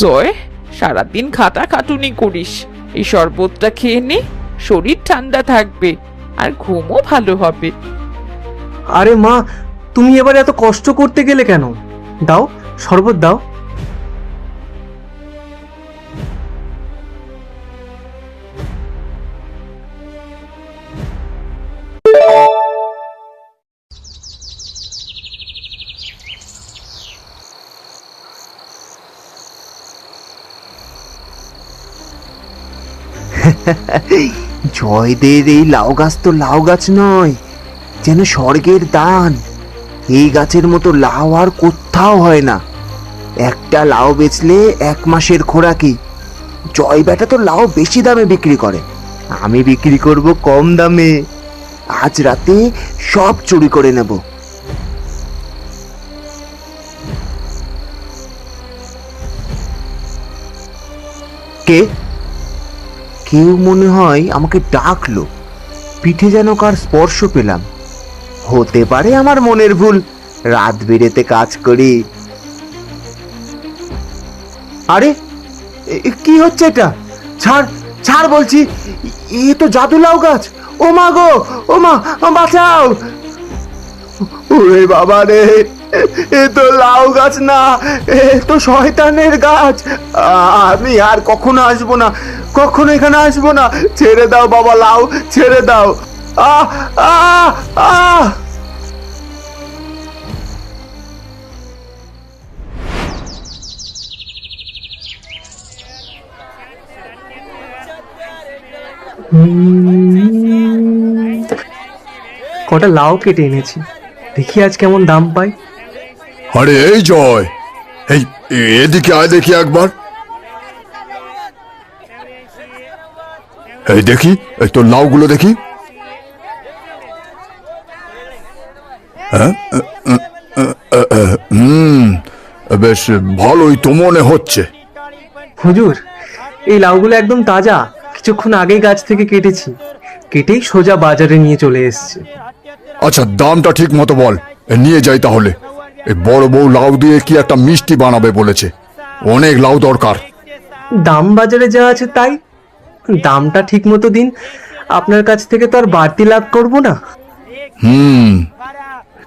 জয়, সারাদিন খাটাখাটুনি করিস, এই শরবতটা খেয়ে নে, শরীর ঠান্ডা থাকবে আর ঘুমও ভালো হবে। আরে মা, তুমি এবার এত কষ্ট করতে গেলে কেন? দাও, শরবত দাও। জয়দের এই লাউ গাছ তো লাউ গাছ নয়, যেন স্বর্গের দান। এই গাছের মতো লাউ আর কোথাও হয় না। একটা লাউ বেচলে 1 মাসের খোরাকি। জয় বেটা তো লাউ বেশি দামে বিক্রি করে, আমি বিক্রি করব কম দামে। আজ রাতে সব চুরি করে নেব। কে? কেউ মনে হয় আমাকে ডাকলো, পিঠে যেন কার স্পর্শ পেলাম। হতে পারে আমার মনের ভুল, রাত বিরেতে কাজ করি। আরে কি হচ্ছে এটা? ছাড় ছাড় বলছি, এ তো জাদু লাউ গাছ। ও মা গো, ও মা, বাঁচাও! ওরে বাবা রে, এ তো লাউ গাছ না, এ তো শয়তানের গাছ। আমি আর কখনো আসবো না, কখনো এখানে আসবো না। ছেড়ে দাও বাবা, লাউ ছেড়ে দাও। আহ আহ আহ কটা লাউ কেটে এনেছি, দেখি আজ কেমন দাম পাই। আরে এই জয়, এই এদিকে আয় দেখি একবার। এই দেখি, এই তোর লাউগুলো দেখি। হ্যাঁ, বেশ ভালোই তো মনে হচ্ছে। হুজুর, এই লাউগুলো একদম তাজা, কিছুক্ষণ আগেই গাছ থেকে কেটেছি, কেটেই সোজা বাজারে নিয়ে চলে এসেছি। আচ্ছা, দামটা ঠিক মতো বল, নিয়ে যাই তাহলে। এই বড় বউ লাউ দিয়ে কি একটা মিষ্টি বানাবে বলেছে, অনেক লাউ দরকার। দাম বাজারে যা আছে তাই, দামটা ঠিক মতো দিন, আপনার কাছ থেকে তো আর বাড়তি লাভ করব না।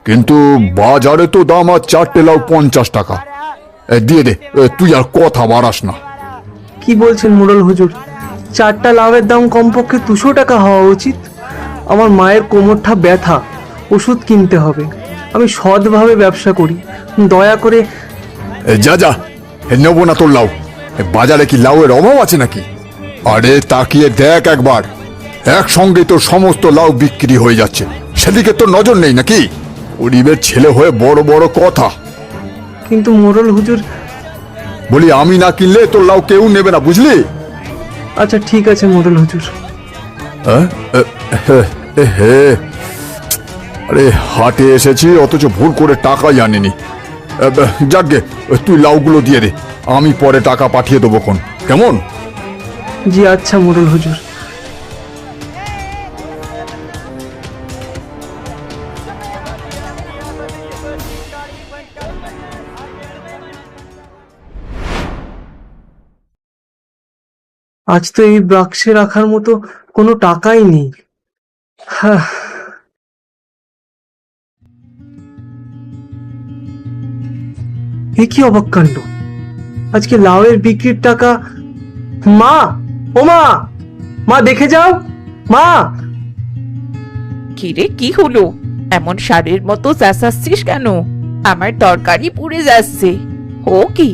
কিন্তু বাজারে তো দাম আর 4টে লাউ 50 টাকা। দিয়ে দে, তুই আর কথা বাড়াস না। কি বলছেন মোড়ল হুজুর, 4টা লাউয়ের দাম কমপক্ষে 200 টাকা হওয়া উচিত। আমার মায়ের কোমরটা ব্যথা, ওষুধ কিনতে হবে, আমি সৎভাবে ব্যবসা করি, দয়া করে। যা যা, নেবো না তোর লাউ। বাজারে কি লাউয়ের অভাব আছে নাকি? আরে তাকিয়ে দেখ একবার, একসঙ্গে তোর সমস্ত লাউ বিক্রি হয়ে যাচ্ছে, সেদিকে তোর নজর নেই নাকি? গরিবের ছেলে হয়ে বড় বড় কথা। কিন্তু মোড়ল হুজুর। বলি, আমি না কিনলে তোর লাউ কেউ নেবে না, বুঝলি? আচ্ছা ঠিক আছে মোড়ল হুজুর। হে, আরে হাটে এসেছি অথচ ভুল করে টাকাই আনিনি। যাকগে, তুই লাউগুলো দিয়ে দে, আমি পরে টাকা পাঠিয়ে দেবো কোন, কেমন? জি আচ্ছা মোড়ল হুজুর। আজ তো এই বাক্সে রাখার মতো কোনো টাকাই নেই। এ কি অবাক কাণ্ড, আজকে লাউয়ের বিক্রির টাকা। মা, ও মা, মা দেখে যাও, মা। কিরে, কি হলো? এমন ষাঁড়ের মতো চেঁচাচ্ছিস কেন? আমার তরকারি পুড়ে যাচ্ছে। ও কি,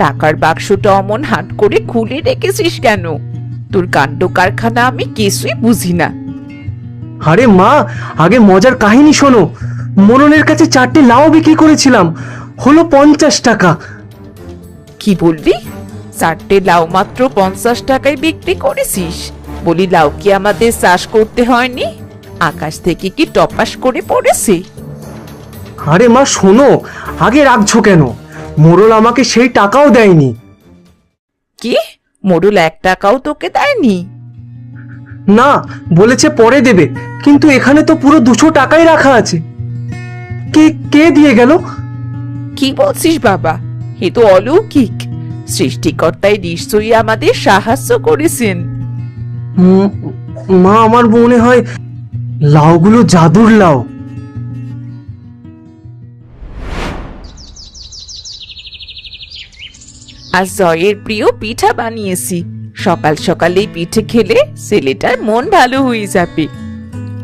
টাকার বাক্সটা অমন হাট করে খুলে রেখেছিস কেন? তোর কাণ্ড কারখানা আমি কিছুই বুঝি না। আরে মা, আগে মজার কাহিনী শোনো। মোড়লের কাছে 4টে লাউ বিক্রি করেছিলাম, হলো 50 টাকা। কি বললি? 4টে লাউ মাত্র 50 টাকায় বিক্রি করেছিস? বলি, লাউ কি আমাদের চাষ করতে হয়নি? আকাশ থেকে কি টপাস করে পড়েছে? আরে মা শোনো, আগে রাখছো কেন? মোড়ল আমাকে সেই টাকাও দেয়নি। কি, মোড়ল 1 টাকাও তোকে দেয়নি? না, বলেছে পরে দেবে, কিন্তু এখানে তো পুরো 200 টাকাই রাখা আছে। কে কে দিয়ে গেল? কি বলছিস বাবা, এ তো অলৌকিক। সৃষ্টিকর্তাই নিশ্চয়ই আমাদের সাহায্য করেছেন। উম, মা, আমার মনে হয় লাউগুলো জাদুর লাউ। আজ জয়ের প্রিয় পিঠা বানিয়েছি। সকাল সকালেই পিঠে খেলে ছেলেটার মন ভালো হয়ে যাবে।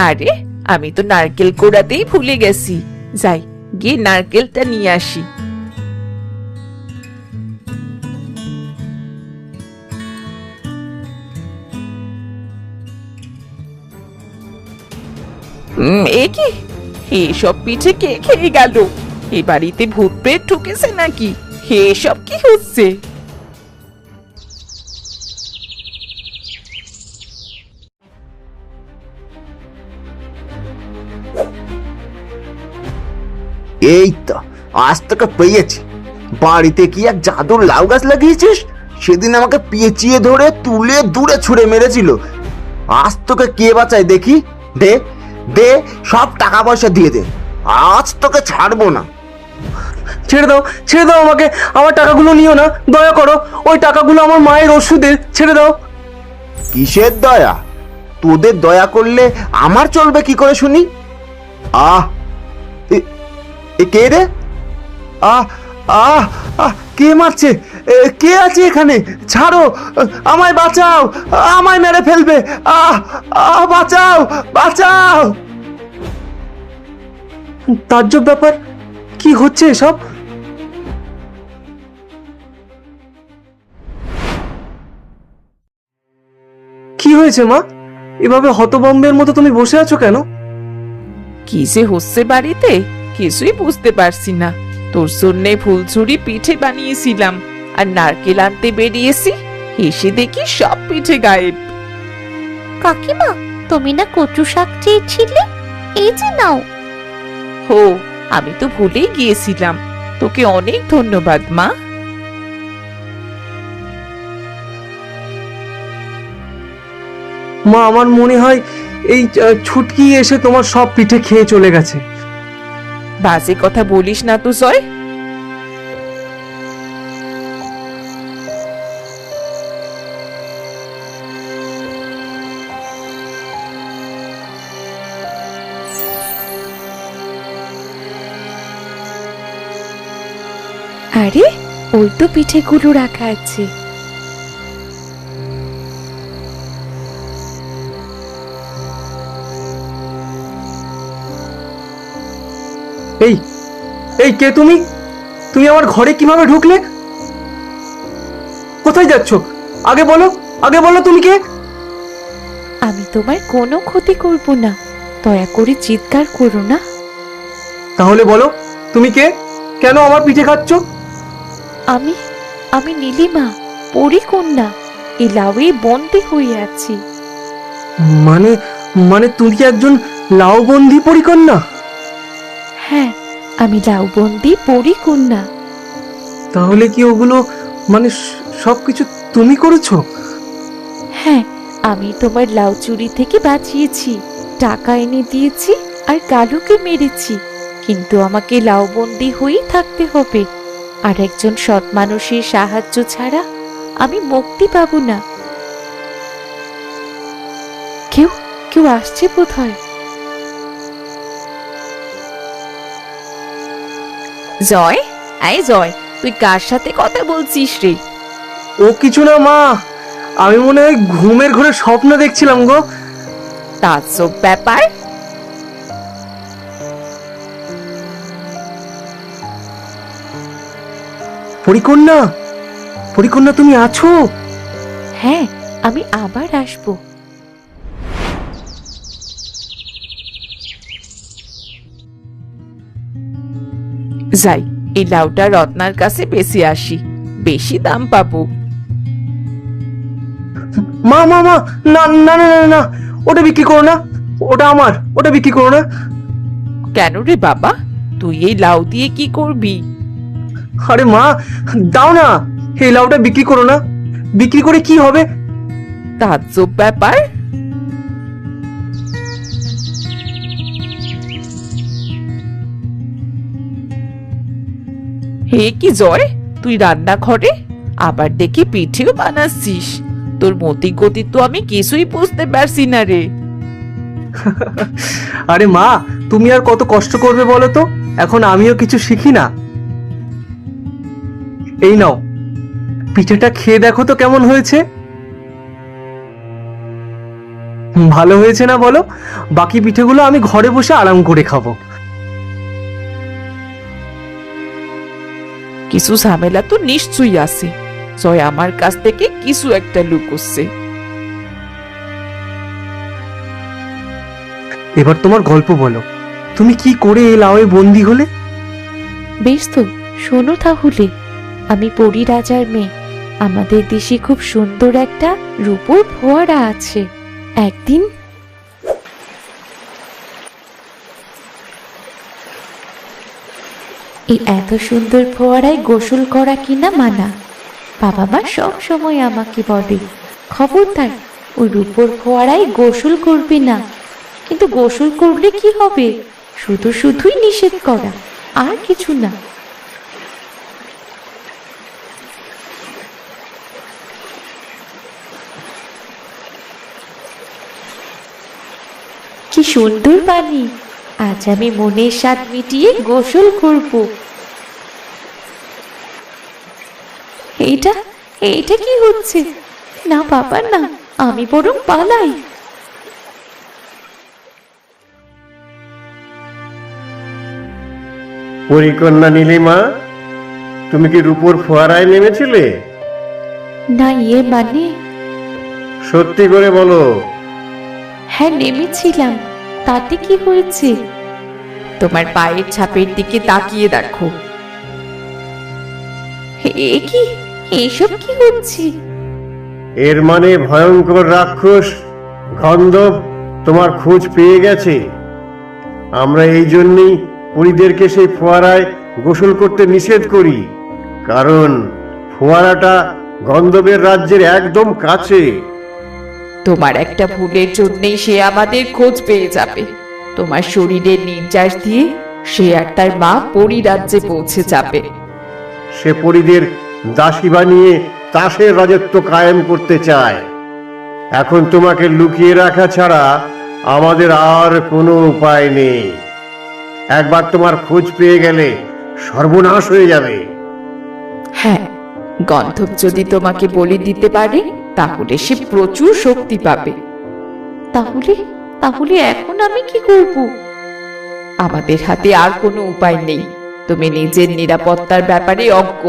আরে, আমি তো নারকেল কোড়াতেই ভুলে গেছি। যাই, গিয়ে নারকেলটা নিয়ে আসি। এ কি, এসব পিঠে কে খেয়ে গেল? এ বাড়িতে ভূত প্রেত ঢুকেছে নাকি? এসব কি হচ্ছে? এই তো, আজ তোকে পেয়েছি। বাড়িতে কি এক জাদুর লাউ গাছ লাগিয়েছিস? সেদিন আমাকে পেঁচিয়ে ধরে তুলে দূরে ছুঁড়ে মেরেছিল। আজ তোকে কে বাঁচায় দেখি। দে দে, সব টাকা পয়সা দিয়ে দে। আজ তোকে ছাড়বো না। ছেড়ে দাও, ছেড়ে দাও আমাকে। আমার টাকাগুলো নিও না, দয়া করো। ওই টাকাগুলো আমার মায়ের ওষুধের। ছেড়ে দাও। কিসের দয়া? তোদের দয়া করলে আমার চলবে কি করে শুনি? আহ, এ কে রে? আহ আহ আহ, কে মারছে? কে আছে এখানে? ছাড়ো, আমায় বাঁচাও। আমায় মেরে ফেলবে। আহ আহ, বাঁচাও, বাঁচাও। তাজ্জব ব্যাপার, কি হচ্ছে এসব? কি হয়েছে মা? এভাবে হতভম্বের মতো তুমি বসে আছো কেন? কি যে হচ্ছে বাড়িতে কিছুই বুঝতে পারছি না। তোর জন্যে ফুলঝুরি পিঠে বানিয়েছিলাম, আর নারকেল আনতে বেরিয়েছি, এসে দেখি সব পিঠে গায়েব। কাকিমা, তুমি না কচু শাক চেয়েছিলে? এই যে নাও। হো, আমি তো ভুলেই গিয়েছিলাম। তোকে অনেক ধন্যবাদ মা। মা, আমার মনে হয় এই ছুটকি এসে তোমার সব পিঠে খেয়ে চলে গেছে। বাজে কথা বলিস না তো জয়। আরে, ওই তো পিঠেগুলো রাখা আছে। এই এই কে তুমি? তুমি আমার ঘরে কিভাবে ঢুকলে? কোথায় যাচ্ছ? আগে বলো, আগে বলো তুমি কে? আমি তোমার কোনো ক্ষতি করব না, দয়া করে চিৎকার করো না। তাহলে বলো, তুমি কে? কেন আমার পিঠে খাচ্ছ? আমি আমি নীলিমা, পরিকন্যা। এই লাউয়ে বন্দী হয়ে আছি। মানে মানে তুমি কি একজন লাউবন্দি পরিকন্যা? হ্যাঁ, আমি লাউবন্দি পরিকন্যা। তাহলে কি ওগুলো মানে সবকিছু তুমি করেছো? হ্যাঁ, আমি তোমার লাউ চুরি থেকে বাঁচিয়েছি, টাকা এনে দিয়েছি, আর কালুকে মেরেছি। কিন্তু আমাকে লাউবন্দি হয়েই থাকতে হবে, আর একজন সৎ মানুষের সাহায্য ছাড়া আমি মুক্তি পাবো না। কেউ কেউ আসছে বোধহয়। জয়, আয় জয়, তুই কার সাথে কথা বলছিস রে? ও কিছু না মা, আমি মনে হয় ঘুমের ঘরে স্বপ্ন দেখছিলাম গো। তাজ্জব ব্যাপার। পরিকন্যা, পরিকন্যা তুমি আছো? হ্যাঁ, আমি আবার আসবো। যাই, এই লাউটা রত্নার কাছে বেশি আসি, বেশি দাম পাবো। মা মা মা, না না না না না, ওটা বিক্রি করো না। ওটা আমার, ওটা বিক্রি করো না। কেন রে বাবা, তুই এই লাউ দিয়ে কি করবি? আরে মা, দাও না, এই লাউটা বিক্রি করো না। বিক্রি করে কি হবে? তাজ্জব ব্যাপার। হে কি জয়, তুই রান্নাঘরে? আবার দেখি পিঠেও বানাচ্ছিস। তোর মতি গতি তো আমি কিছুই বুঝতে পারছি না রে। আরে মা, তুমি আর কত কষ্ট করবে বলো তো, এখন আমিও কিছু শিখি না। এই নাও, পিঠেটা খেয়ে দেখো তো কেমন হয়েছে। ভালো হয়েছে না বলো? বাকি পিঠেগুলো আমি ঘরে বসে আরাম করে খাবো। কিছু ঝামেলা তো নিশ্চয়ই আছে। জয় আমার কাছ থেকে কিছু একটা লুকোচ্ছে। এবার তোমার গল্প বলো, তুমি কি করে এই লাউয়ে বন্দি হলে? বেশ তো, শোনো তাহলে। আমি পরী রাজার মেয়ে। আমাদের দেশে খুব সুন্দর একটা রূপোর ফোয়ারা আছে। একদিন এই এত সুন্দর ফোয়ারায় গোসল করা কিনা মানা। বাবা মা সব সময় আমাকে বলে, খবরদার ওই রূপোর ফোয়ারায় গোসল করবে না। কিন্তু গোসল করলে কি হবে? শুধু শুধুই নিষেধ করা, আর কিছু না। কি সুন্দর পানি! আজ আমি মনের স্বাদ মিটিয়ে গোসল করব। এইটা এইটা কি হচ্ছে? না বাবা না, আমি বরং পালাই। পরিকন্যা নীলিমা, তুমি কি রূপোর ফোয়ারায় নেমেছিলে? না, ইয়ে মানে সত্যি করে বলো। হ্যাঁ, নেমেছিলাম। তাতে কি হয়েছে? তোমার পায়ের ছাপের দিকে তাকিয়ে দেখো। এ কি? এসব কি হচ্ছে? এর মানে ভয়ঙ্কর রাক্ষস গন্ধব তোমার খোঁজ পেয়ে গেছে। আমরা এই জন্যই পরীদেরকে সেই ফোয়ারায় গোসল করতে নিষেধ করি, কারণ ফোয়ারাটা গন্ধবের রাজ্যের একদম কাছে। তোমার একটা ভুলের জন্যই সে আমাদের খোঁজ পেয়ে যাবে। তোমার শরীরের নির্যাস দিয়ে সে আর তার মা পরী রাজ্যে পৌঁছে যাবে। সে পরীদের দাসী বানিয়ে তাসের রাজত্ব কায়েম করতে চায়। এখন তোমাকে লুকিয়ে রাখা ছাড়া আমাদের আর কোনো উপায় নেই। একবার তোমার খোঁজ পেয়ে গেলে সর্বনাশ হয়ে যাবে। হ্যাঁ, গন্ধব যদি তোমাকে বলি দিতে পারে তাহলে সে প্রচুর শক্তি পাবে। তাহলে তাহলে এখন আমি কি করব? আমাদের হাতে আর কোনো উপায় নেই। তুমি নিজের নিরাপত্তার ব্যাপারে অজ্ঞ।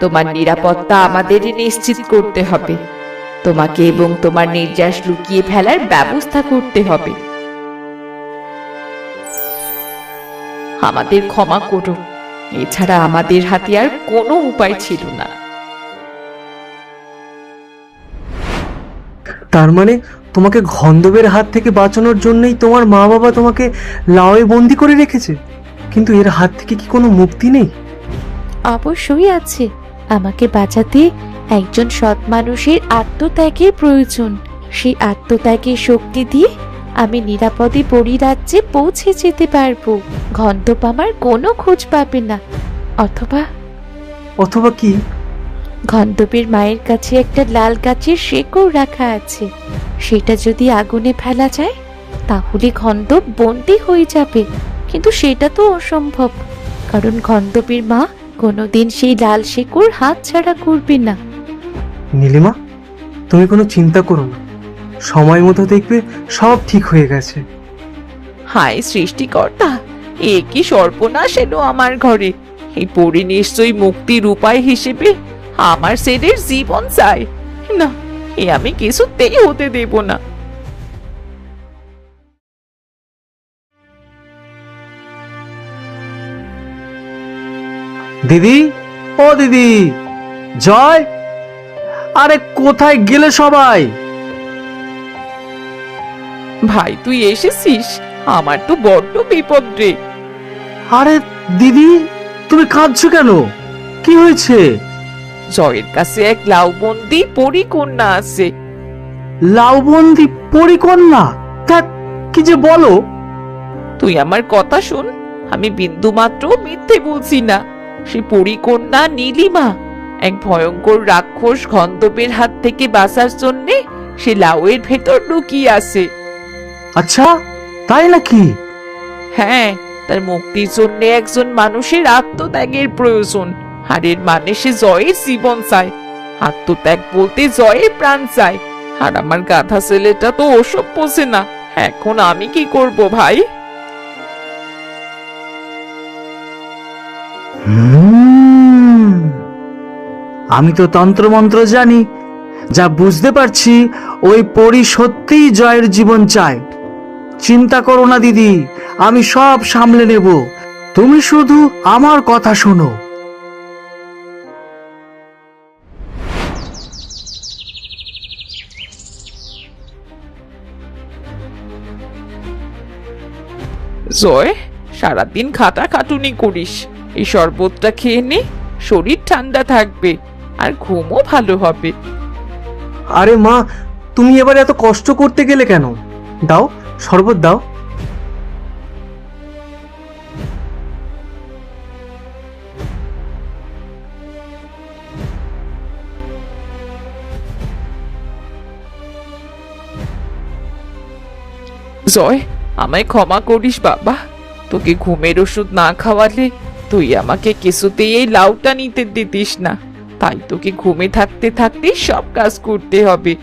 তোমার নিরাপত্তা আমাদেরই নিশ্চিত করতে হবে। তোমাকে এবং তোমার নির্যাস লুকিয়ে ফেলার ব্যবস্থা করতে হবে। আমাদের ক্ষমা করো, এছাড়া আমাদের হাতে আর কোনো উপায় ছিল না। তার মানে তোমাকে গন্ধবের হাত থেকে বাঁচানোর জন্যই তোমার মা বাবা তোমাকে লাউয়ে বন্দি করে রেখেছে? কিন্তু এর হাত থেকে কি কোনো মুক্তি নেই? অবশ্যই আছে। আমাকে বাঁচাতে একজন সৎ মানুষের আত্মত্যাগের প্রয়োজন। সেই আত্মত্যাগের শক্তি দিয়ে আমি নিরাপদে পরী রাজ্যে পৌঁছে যেতে পারবো। গন্ধব আমার কোনো খোঁজ পাবে না। অথবা অথবা কি? গন্ধবের মায়ের কাছে একটা লাল গাছের শেকড় রাখা আছে। সেটা যদি আগুনে ফেলা যায় তাহলে গন্ধব বন্দী হয়ে যাবে। কিন্তু সেটা তো অসম্ভব, কারণ গন্ধবের মা কোনোদিন সেই লাল শেকড় হাত ছাড়া করবে না। নীলিমা, তুমি কোনো চিন্তা করো না, সময় মতো দেখবে সব ঠিক হয়ে গেছে। হায় সৃষ্টিকর্তা, এ কি সর্বনাশ এলো আমার ঘরে! এই পরী নিশ্চয়ই মুক্তির উপায় হিসেবে আমার ছেলের জীবন চায়। না, এ আমি কিছুতেই হতে দেব না। দিদি, ও দিদি, জয়, আরে কোথায় গেলে সবাই? ভাই, তুই এসেছিস? আমার তো বড্ড বিপদ রে। আরে দিদি, তুমি কাঁদছো কেন? কি হয়েছে? জয়ের কাছে এক লাউবন্দি পরিকন্যা আছে। লাউবন্দি পরিকন্যা? তা কি যে বলো! তুই আমার কথা শোন, আমি বিন্দু মাত্র মিথ্যে বলছি না। সে পরিকন্যা নীলিমা এক ভয়ঙ্কর রাক্ষস গন্ধবের হাত থেকে বাঁচার জন্যে সে লাউয়ের ভেতর লুকিয়ে আছে। আচ্ছা, তাই নাকি? হ্যাঁ, তার মুক্তির জন্য একজন মানুষের আত্মত্যাগের প্রয়োজন। আর এর মানে সে জয়ের জীবন চায়। আত্মত্যাগ বলতে জয়ের প্রাণ চায়। আর আমার গাধা ছেলেটা তো ওসব বোঝে না। এখন আমি কি করব ভাই? আমি তো তন্ত্রমন্ত্র জানি, যা বুঝতে পারছি ওই পরী সত্যিই জয়ের জীবন চায়। চিন্তা করো না দিদি, আমি সব সামলে নেব। তুমি শুধু আমার কথা শোনো। জয়, সারাদিন খাটাখাটুনি করিস। এই শরবতটা খেয়ে নে, শরীর ঠান্ডা থাকবে আর ঘুমও ভালো হবে। আরে মা, তুমি এবার এত কষ্ট করতে গেলে কেন? দাও, শরবত দাও। জয়, আমায় ক্ষমা করিস বাবা। তোকে ঘুমের ওষুধ না খাওয়ালে তুই আমাকে কিছুতেই এই লাউটা নিতে দিতিস না। তাই তোকে ঘুমে থাকতে থাকতে সব কাজ করতে হবে।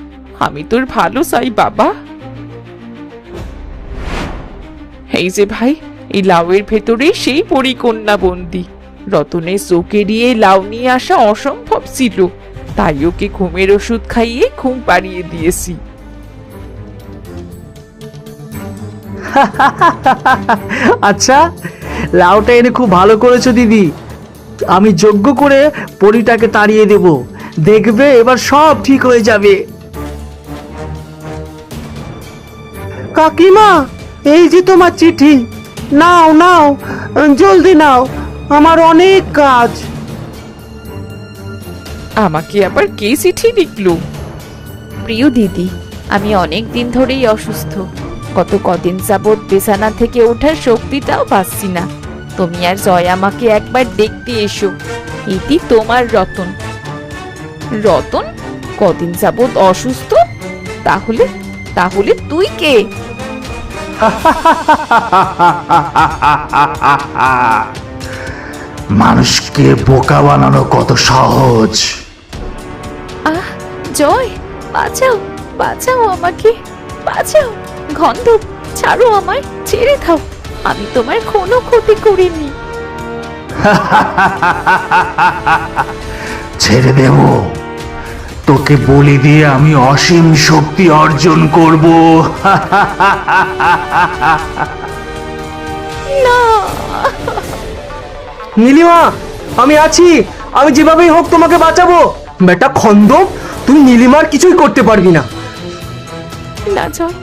আমি তোর ভালো চাই বাবা। এই যে ভাই, এই লাউয়ের ভেতরে সেই পরিকন্যা বন্দি। রতনের চোখ এড়িয়ে লাউ নিয়ে আসা অসম্ভব ছিল, তাই ওকে ঘুমের ওষুধ খাইয়ে ঘুম পাড়িয়ে দিয়েছি। আচ্ছা, লাউটা এনে খুব ভালো করেছো দিদি। আমি যজ্ঞ করে পরীটাকে তাড়িয়ে দেব। দেখবে এবার সব ঠিক হয়ে যাবে। কাকিমা, এই যে তোমার চিঠি। নাও নাও, জলদি নাও, আমার অনেক কাজ। আমাকে আবার কে চিঠি লিখলো? প্রিয় দিদি, আমি অনেক দিন ধরেই অসুস্থ। গত কদিন যাবৎ বিছানা থেকে ওঠার শক্তিটাও পাচ্ছি না। তুমি আর জয় আমাকে একবার দেখতে এসো। এটি তোমার রতন। রতন কদিন যাবৎ অসুস্থ? তাহলে তাহলে তুই কে? মানুষকে বোকা বানানো কত সহজ। আহ, জয়, বাঁচাও, বাঁচাও আমাকে, বাঁচাও। গন্ধব, ছাড়ো আমায়, ছেড়ে দাও। আমি তোমার কোনো ক্ষতি করিনি। ছেড়ে দেব? তোকে বলি দিয়ে আমি অসীম শক্তি অর্জন করব। না, নীলিমা, আমি আছি। আমি যেভাবেই হোক তোমাকে বাঁচাবো। বেটা খন্দম, তুই নীলিমার কিছুই করতে পারবি না। না জয়,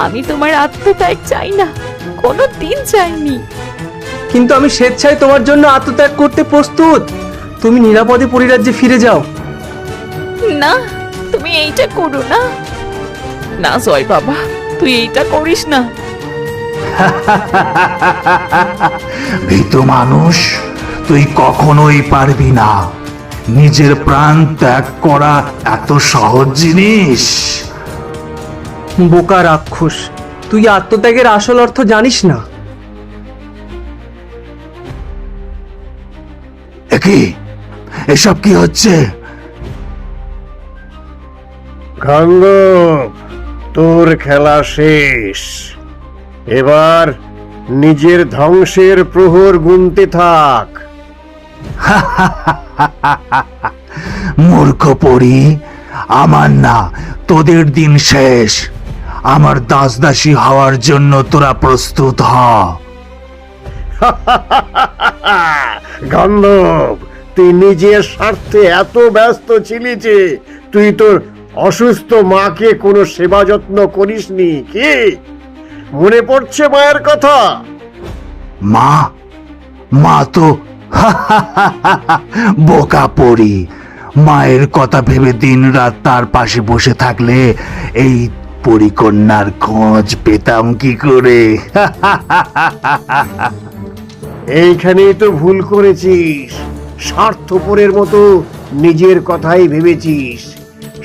আমি তোমার আত্মত্যাগ চাই না, কোনো দিন চাইনি। কিন্তু আমি স্বেচ্ছায় তোমার জন্য আত্মত্যাগ করতে প্রস্তুত। তুমি নিরাপদে পরিরাজ্যে ফিরে যাও। না, তুমি এইটা করো না। না জয় বাবা, তুই এইটা করিস না। ভীতু মানুষ, তুই কখনোই পারবি না। নিজের প্রাণ ত্যাগ করা এত সহজ জিনিস? বোকা রাক্ষস, তুই আত্মত্যাগের আসল অর্থ জানিস না। কি এসব কি হচ্ছে? গন্ধব, তোর খেলা শেষ। এবার নিজের ধ্বংসের প্রহর গুনতে থাক। মূর্খ পরি, আমার না, তোদের দিন শেষ। আমার দাসদাসী হওয়ার জন্য তোরা প্রস্তুত হ। গন্ধব, তুই নিজের স্বার্থে এত ব্যস্ত ছিলি যে তুই তোর অসুস্থ মাকে কোনো সেবা যত্ন করিসনি। কি মনে পড়ছে মায়ের কথা? মা? মা তো বোকা পরি। মায়ের কথা ভেবে দিন রাত তার পাশে বসে থাকলে এই পরিকন্যার খোঁজ পেতাম কি করে? এইখানেই তো ভুল করেছিস। স্বার্থপরের মতো নিজের কথাই ভেবেছিস।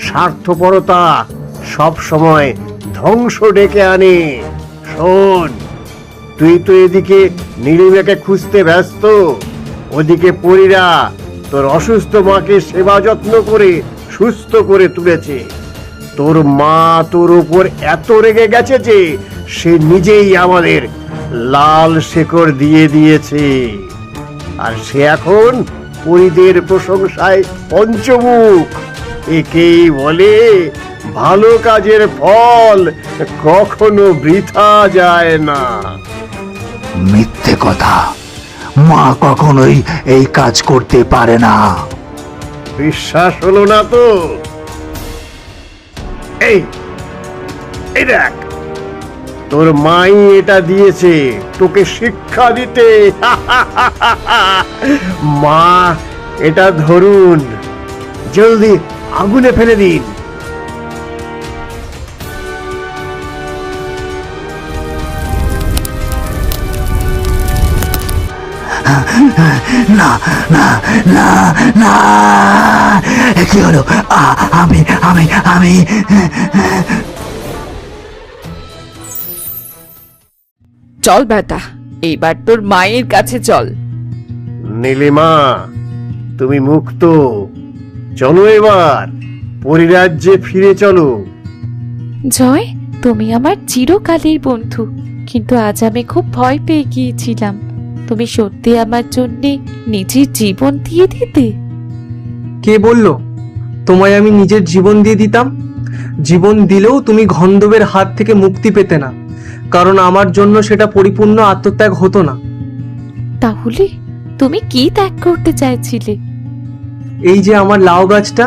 স্বার্থপরতা সব সময় ধ্বংস ডেকে আনে। শোন, তুই তো এদিকে নীলিমাকে খুঁজতে ব্যস্ত, ওদিকে পরীরা তোর অসুস্থ মাকে সেবা যত্ন করে সুস্থ করে তুলেছে। তোর মা তোর উপর এত রেগে গেছে যে সে নিজেই আমাদের লাল শেকড় দিয়ে দিয়েছে, আর সে এখন পরীদের প্রশংসায় পঞ্চমুখ। একেই বলে ভালো কাজের ফল কখনো বৃথা যায় না। মিথ্যে কথা, মা কখনোই এই কাজ করতে পারে না। বিশ্বাস হলো না তো? এই এই দেখ, তোর মাই এটা দিয়েছে তোকে শিক্ষা দিতে। মা এটা ধরুন, জলদি আগুনে ফেলে দিন। না না না না, কি হলো? আমি আমি আমি চল বেটা, এইবার তোর মায়ের কাছে চল। নীলিমা, তুমি মুক্ত। চলো এবার পরিরাজ্যে ফিরে চলো। জয়, তুমি আমার চিরকালের বন্ধু, কিন্তু আজ আমি খুব ভয় পেয়ে গিয়েছিলাম। তুমি সত্যি আমার জন্য নিজের জীবন দিয়ে দিতে? কে বলল তোমায় আমি নিজের জীবন দিয়ে দিতাম? জীবন দিলেও তুমি গন্ধর্বের হাত থেকে মুক্তি পেতে না, কারণ আমার জন্য সেটা পরিপূর্ণ আত্মত্যাগ হতো না। তাহলে তুমি কি ত্যাগ করতে চাইছিলে? এই যে আমার লাউ গাছটা,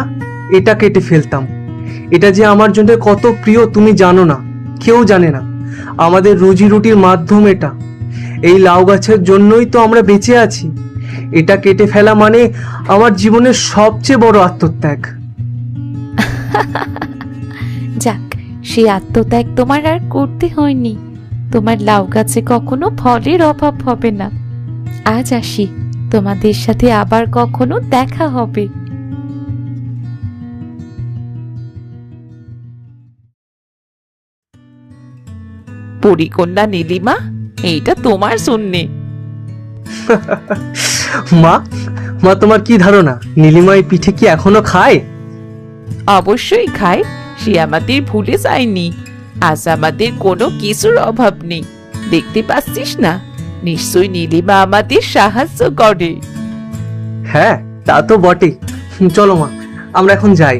এটা কেটে ফেলতাম। এটা যে আমার জন্য কত প্রিয় তুমি জানো না, কেউ জানে না। আমাদের রুজি রুটির মাধ্যম এটা। এই লাউ গাছের জন্যই তো আমরা বেঁচে আছি। এটা কেটে ফেলা মানে আমার জীবনের সবচেয়ে বড় আত্মত্যাগ। যাক, সেই আত্মত্যাগ তোমার আর করতে হয়নি। তোমার লাউ গাছে কখনো ফলের অভাব হবে না। আজ আসি, তোমাদের সাথে আবার কখনো দেখা হবে। পরিকন্যা নীলিমা, এইটা তোমার শূন্যে। মা, মা তোমার কি ধারণা নীলিমাই পিঠে কি এখনো খায়? অবশ্যই খায়, সে আমাদের ভুলে যায়নি। আজ আমাদের কোনো কিছুর অভাব নেই। দেখতে পাচ্ছিস না, নিশ্চয়ই নীলিমা আমাদের সাহায্য করে। হ্যাঁ, তা তো বটেই। চলো মা, আমরা এখন যাই।